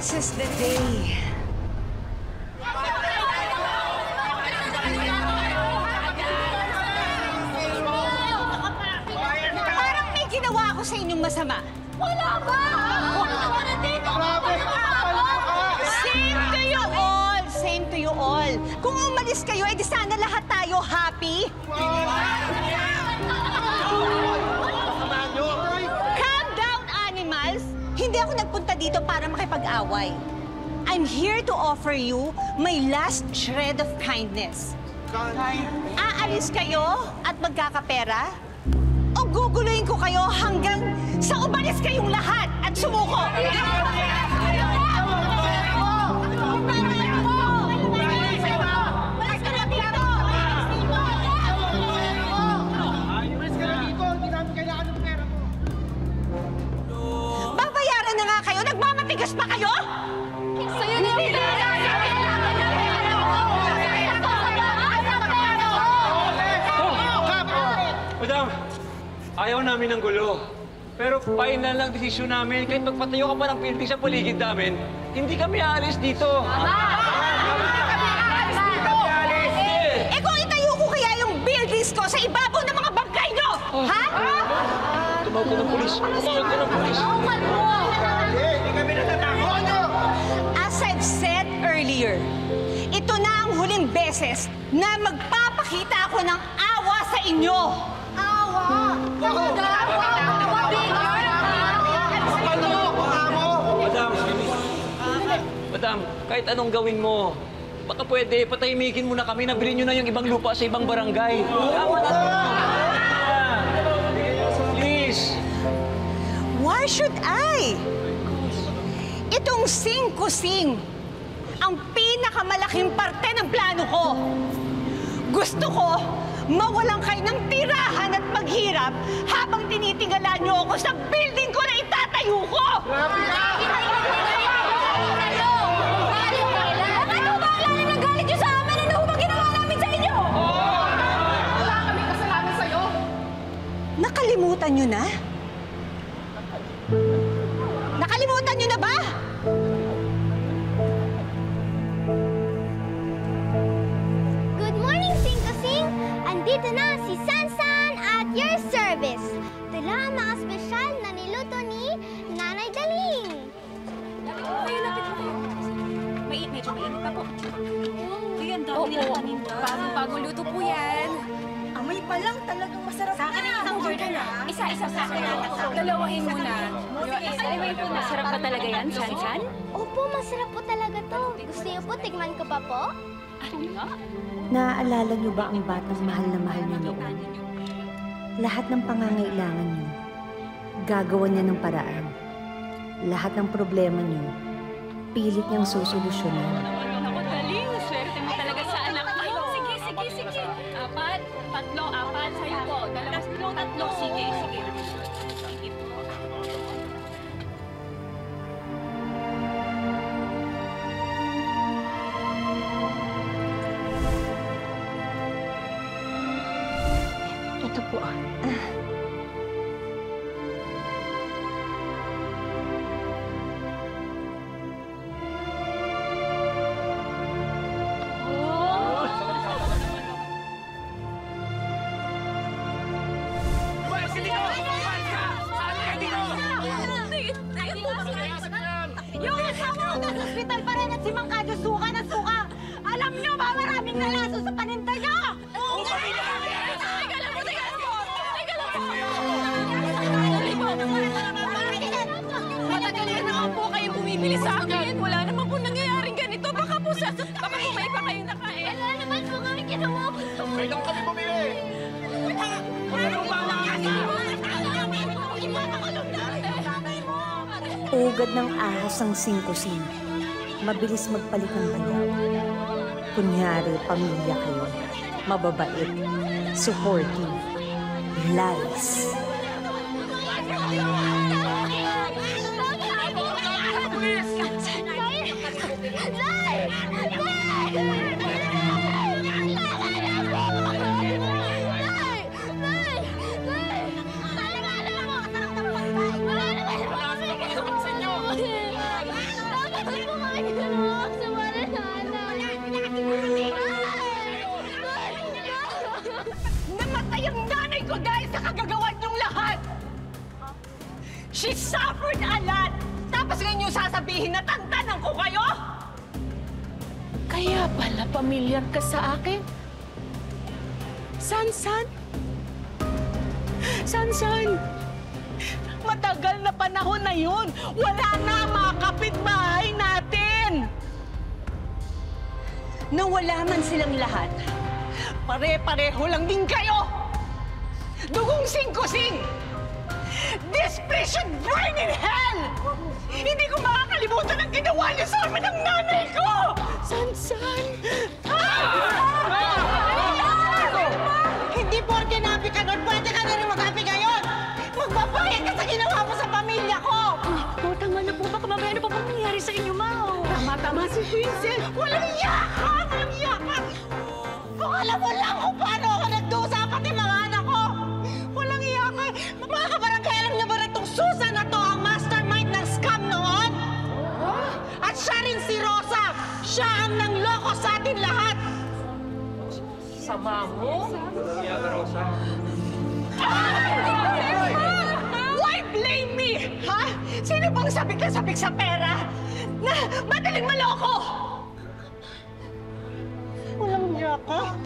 This is the day. Parang may ginawa ako sa inyong masama. Wala ba? Same to you all. Same to you all. Kung umalis kayo, edi sana lahat tayo happy. Calm down, animals. Hindi ako nagpunta dito para makipag-away. I'm here to offer you my last shred of kindness. Aalis kayo at magkakapera? O guguluhin ko kayo hanggang sa umalis kayong lahat at sumuko? Babayaran na nga kayo? Nagmamatigas pa kayo? Sa'yo na yung Madam, ayaw namin ng gulo. Pero final lang desisyon namin. Kahit magpatayo ka pa ng building sa paligid namin, hindi kami aalis dito. Eh kung itayo ko kaya yung buildings ko sa ibabaw ng mga bangkay nyo, ha? Tumawag ko ng pulis. As I've said earlier, ito na ang huling beses na magpapakita ako ng awa sa inyo. Madam, kahit anong gawin mo, baka pwede, patahimikin mo na kami, nabili nyo na yung ibang lupa sa ibang barangay. Awa na to! Please! Why should I? Itong sing-kusing ang pinakamalaking parte ng plano ko. Gusto ko mawalan kayo ng tirahan at maghirap habang tinitingala niyo ako sa building ko na itatayo ko! Nakalimutan niyo na? Nakalimutan niyo na ba? Good morning, Sing-Kusing! Andito na si Sansan at your service. Dala ang mga espesyal na niluto ni Nanay Daling. Lapit mo kayo. Medyo mainit pa po. Ang dami nila paninda. Bagong luto po yan. Amoy pa lang talagang masarap Sa akin isang order na. Isa-isa sa akin. Dalawahin muna. Masarap ba talaga yan, Chan-Chan? Opo, masarap po talaga to. Gusto niyo po, tigman ko pa po? Ano nga? Naaalala niyo ba ang batang mahal na mahal niyo noon? Lahat ng pangangailangan niyo, gagawa niya ng paraan. Lahat ng problema niyo, pilit niyang susolusyonan. Ako, Daling. Swerte mo talaga sa anak mo. Sige. Apat. Sa'yo po. Tatlo. Sige. Ito po. Yung asawa ko nasa ospital pa rin at si Mang Kadyo suka na suka. Alam niyo ba, maraming nalaso sa paninda niyo? Teka lang po. Matagal na naman po kayong bumibili sa akin. Wala naman po nangyayaring ganito. Baka po may pa kayong nakain. Wala naman po kami ginawa. Kailan kami bumili? Wala nang Ugad ng ahas ang sing-kusing. Mabilis magpalit ng bayan. Kunyari, pamilya kayo. Mababait. Supportive. Lies. She suffered a lot! Tapos ngayon yung sasabihin na tantanan ko kayo? Kaya pala pamilyar ka sa akin. Sansan? Sansan! Matagal na panahon na yun. Wala na ang mga kapitbahay natin. Nawala man silang lahat, pare-pareho lang din kayo! Dugong sing-kusing! This place should burn in hell! Hindi ko makakalimutan ang ginawa niyo sa amin ng nanay ko! Sansan! Hindi porke napi ka nun, pwede ka na rin mag-happy ngayon! Magbabayad ka sa ginawa mo sa pamilya ko! Oh, tama na po. Baka mamaya ano pa pong nangyari sa inyo, Mau? Tama si Princess. Walang yakan! Walang yakan! Kung alam mo lang kung paano ako nagdusa, pati mga anak ko! Walang yakan! Mga kabarangay, alam niyo ba na itong Susan na to ang mastermind ng scam noon? At siya rin si Rosa! Siya ang nangloko sa atin lahat! Sama mo? Rosa. Why blame me? Ha? Sino bang sabik na sabik sa pera? Na madaling maloko? Walang niya ka?